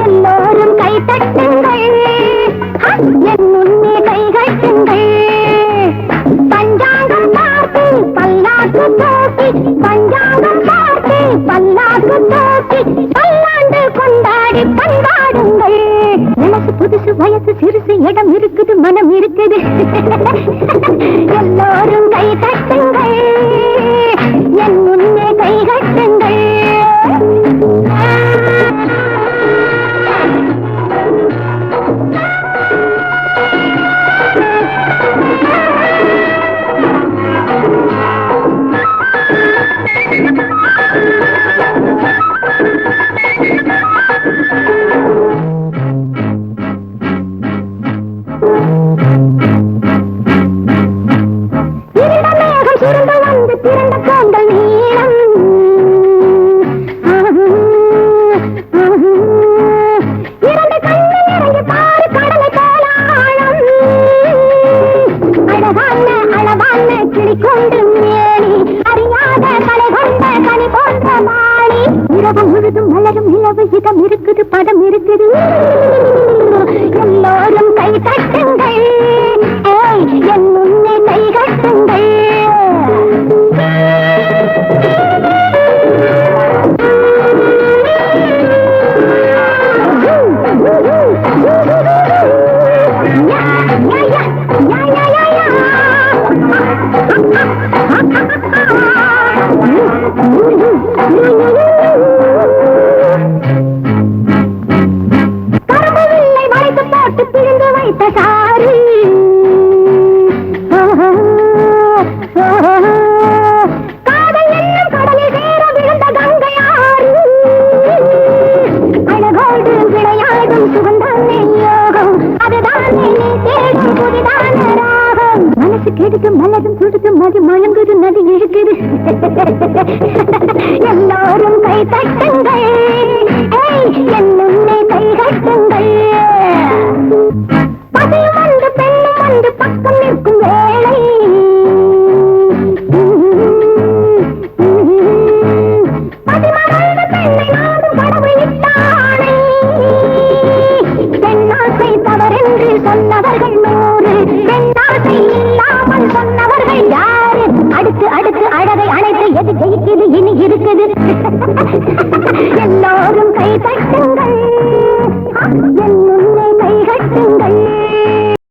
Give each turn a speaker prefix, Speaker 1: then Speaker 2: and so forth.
Speaker 1: எல்லோரும் கை தட்டுங்கள், என் முன்னே கை கட்டுங்கள். பஞ்சாங்கம் பார்த்து பல்லாக்கு தூக்கி, பஞ்சாங்கம் பார்த்து பல்லாக்கு தூக்கி, பல்லாண்டு கொண்டாடி பண்பாடுங்கள். எனக்கு புதுசு வயசு சிறுசு இடம் இருக்குது, மனம் இருக்குது. எல்லோரும் கை தட்டுங்கள், என் முன்னே கை கட்டுங்கள். பதம் இருக்குது. எல்லோரும் கை தட்டுங்கள், என் முன்னே கை கட்டுங்கள். மலரும் சுடுது மது மழங்குது நதி இழுக்குது. எல்லோரும் கை தட்டுங்கள், என் முன்னே கை கட்டுங்கள். பதையும் வந்து பெண்ணும் வந்து பக்கம் நிற்கும் வேளை, பதிமறந்த பெண்ணை நாடும் கடவுள் இட்டானை. பெண்ணாசை தவறென்று சொன்னவர்கள் 100, பெண்ணாசை இல்லாமல் சொன்னவர்கள் யாரு? அடுத்து அடுத்து அழகை அணைத்து எது ஜெயிக்குது இனி இருக்குது.